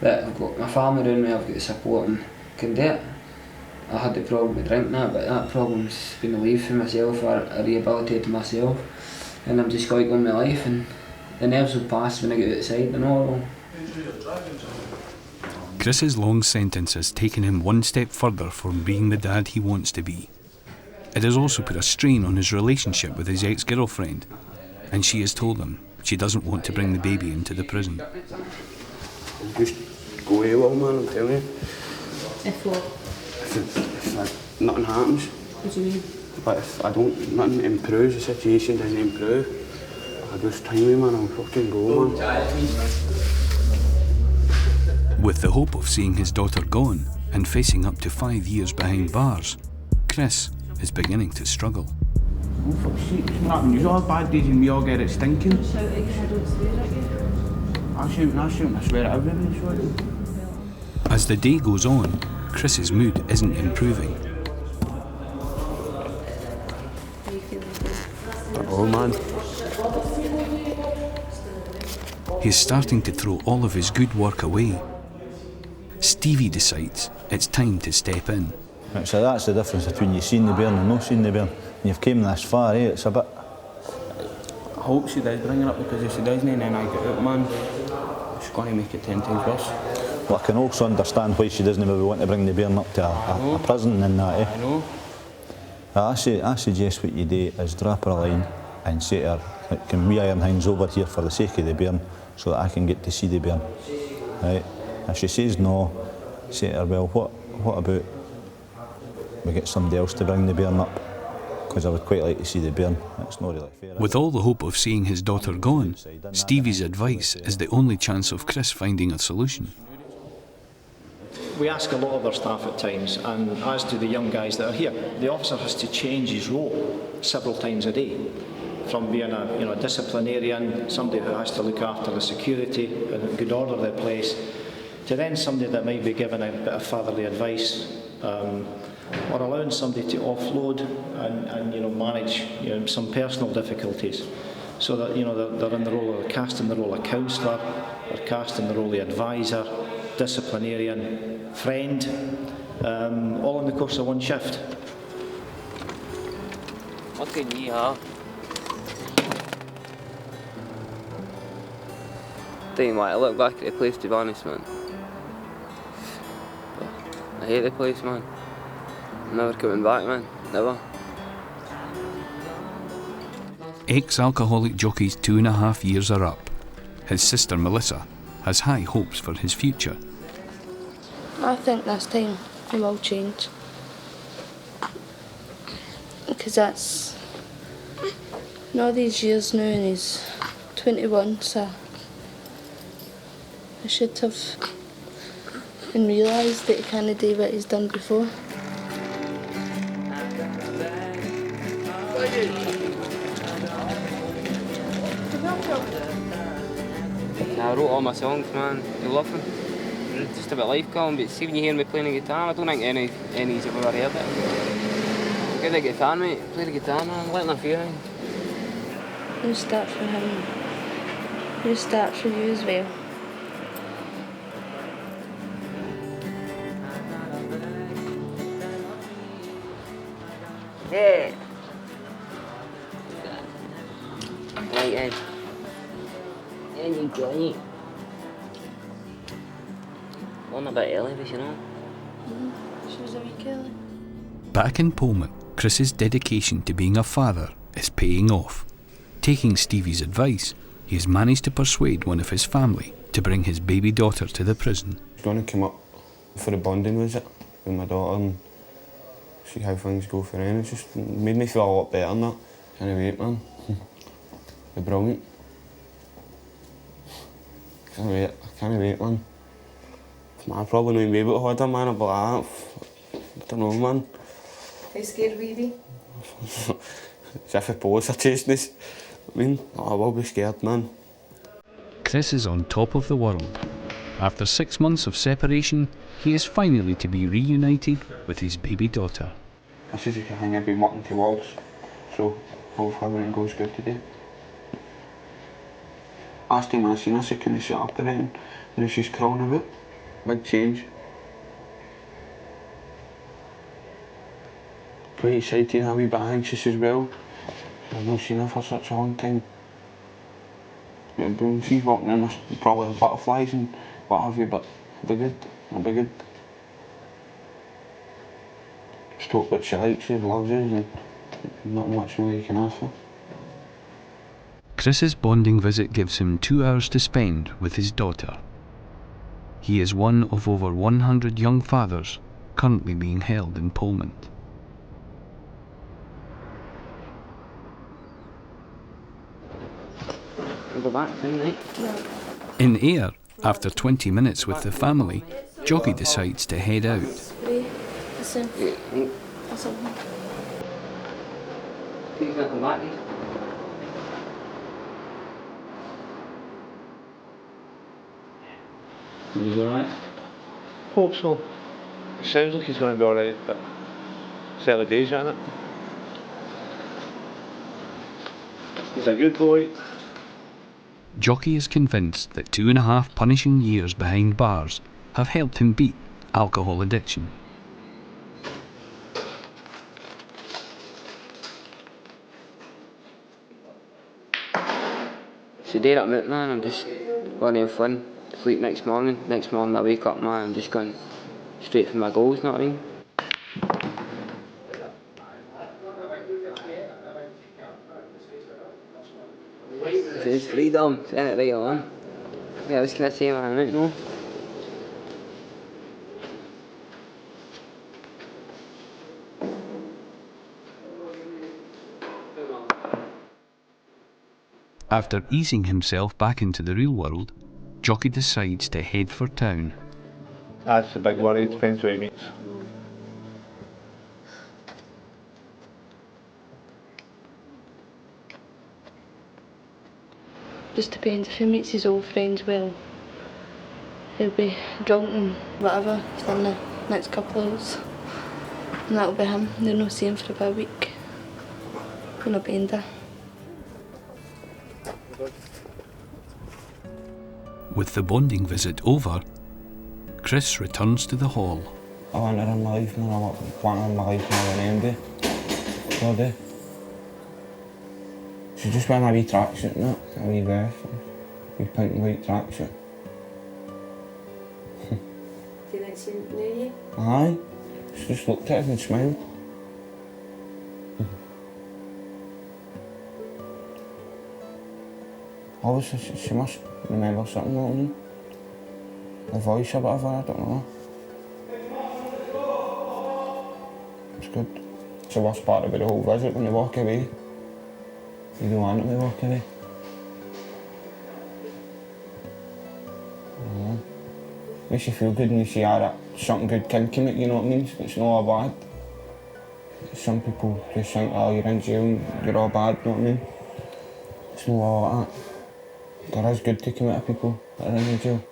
But I've got my family around me, I've got the support and can do it. I had the problem with drinking that, but that problem's been relieved for myself. I rehabilitated myself. And I'm just going to go on my life and the nerves will pass when I get outside and all. Chris's long sentence has taken him one step further from being the dad he wants to be. It has also put a strain on his relationship with his ex-girlfriend, and she has told him she doesn't want to bring the baby into the prison. Just go away, well, man, I'm telling you. If what? If nothing happens. What do you mean? But if I don't, nothing improves, the situation doesn't improve, I just time me, man, I'll fucking go, man. With the hope of seeing his daughter gone and facing up to 5 years behind bars, Chris is beginning to struggle. Oh, fuck's sake, it's not happening. You all have bad days and we all get it stinking. You're shouting because I don't swear at you. I shout, I swear at everybody, sorry. As the day goes on, Chris's mood isn't improving. Oh, man. He's starting to throw all of his good work away. Stevie decides it's time to step in. Right, so that's the difference between you seeing the bairn and not seeing the bairn. You've came this far, eh? It's a bit... I hope she does bring it up, because if she doesn't and then I get out, man, she's going to make it 10 times worse. Well, I can also understand why she doesn't maybe want to bring the bairn up to a prison and that, eh? I know. I suggest what you do is drop her a line and say to her, like, can we iron things over here for the sake of the bairn so that I can get to see the bairn, right? If she says no, say to her, well, what about we get somebody else to bring the bairn up, because I would quite like to see the bairn. It's not really fair. With all the hope of seeing his daughter gone, Stevie's advice is the only chance of Chris finding a solution. We ask a lot of our staff at times, and as do the young guys that are here. The officer has to change his role several times a day, from being a disciplinarian, somebody who has to look after the security and good order of the place, to then somebody that might be giving a bit of fatherly advice, or allowing somebody to offload and manage some personal difficulties, so that they're in the role of cast in the role of counsellor, or cast in the role of advisor, disciplinarian, friend, all in the course of one shift. What can you have? Tell you what, I look back at the place, to be honest, man. I hate the place, man. I'm never coming back, man. Never. Ex-alcoholic Jockey's 2.5 years are up. His sister Melissa has high hopes for his future. I think this time he will change. Because that's all these years now, and he's 21, so I should have and realised that he can't do what he's done before. I wrote all my songs, man. I love them. It's just about life, Colin, but see when you hear me playing the guitar, I don't think any's ever heard it. Get the guitar, mate. Play the guitar, man. Let them feel it. You start for him. You start for you as well. Yeah. Right, Ed. And you go. On a bit early, but you know. She was a week early. Back in Polmont, Chris's dedication to being a father is paying off. Taking Stevie's advice, he has managed to persuade one of his family to bring his baby daughter to the prison. I was going to come up for a bonding visit with my daughter and see how things go for him. It just made me feel a lot better than that. Can't wait, man. You're brilliant. I can't wait, man. I probably not even be able to hold her, man, but I don't know, man. Are you scared, Weedy? As if I pose her chasteness. I mean, I will be scared, man. Chris is on top of the world. After 6 months of separation, he is finally to be reunited with his baby daughter. This is the thing I've been working towards, so hopefully everything goes good today. Last time I seen her, she couldn't sit up there and now she's crawling a bit. Big change. Quite excited and a wee bit anxious as well. I've not seen her for such a long time. When she's walking in, there's probably butterflies and what have you, but it'll be good. It'll be good. Just hope that she likes us, loves us, and not much more you can ask for. Chris's bonding visit gives him 2 hours to spend with his daughter. He is one of over 100 young fathers currently being held in Polmont. We'll go back then, right? In Ayr, after 20 minutes with the family, Jockey decides to head out. Listen. Listen. He's not come back, He's alright? Hope so. It sounds like he's going to be alright, but it's early days, isn't it? He's a good boy. Jockey is convinced that 2.5 punishing years behind bars have helped him beat alcohol addiction. It's a day up, man. I'm just going to have fun. Sleep next morning. Next morning I wake up, man. I'm just going straight for my goals, you know what I mean? It's freedom, isn't it, right on? Yeah, I was going to say, man, I don't know. After easing himself back into the real world, Jockey decides to head for town. That's the big worry, it depends where he meets. Just depends if he meets his old friends well. He'll be drunk and whatever within the next couple of hours. And that'll be him. They'll not see him for about a week. On a bender. With the bonding visit over, Chris returns to the hall. I want to run my life, man. I want to run my life more than any day. So I do. So just wear my wee tracksuit and that, a wee vest, wee pink and white tracksuit. Do you think she knew you? Aye. She just looked at us and smiled. Obviously, she must remember something, what I mean. The voice or whatever, I don't know. It's good. It's the worst part about the whole visit when you walk away. You don't want them to walk away. Makes you feel good when you see that something good can come out, you know what I mean? It's not all bad. Some people just think, oh, you're in jail and you're all bad, you know what I mean? It's not all like that. There is good to come out of people that are in the jail.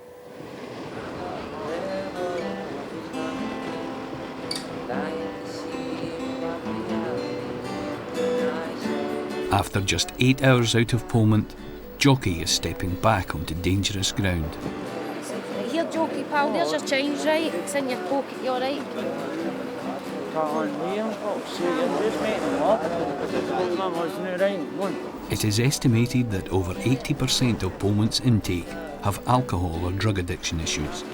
After just 8 hours out of Polmont, Jockey is stepping back onto dangerous ground. Here, Jockey pal, there's your change, right? It's in your pocket, you alright? It is estimated that over 80% of Polmont's intake have alcohol or drug addiction issues.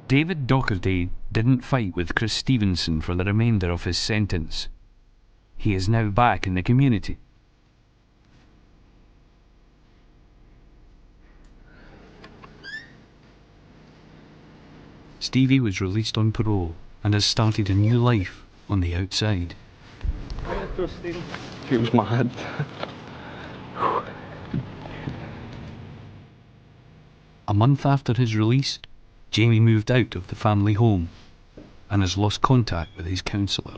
David Docherty didn't fight with Chris Stevenson for the remainder of his sentence. He is now back in the community. Stevie was released on parole and has started a new life on the outside. Feels mad. A month after his release, Jamie moved out of the family home and has lost contact with his counsellor.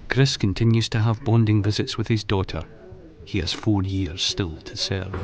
Chris continues to have bonding visits with his daughter. He has 4 years still to serve.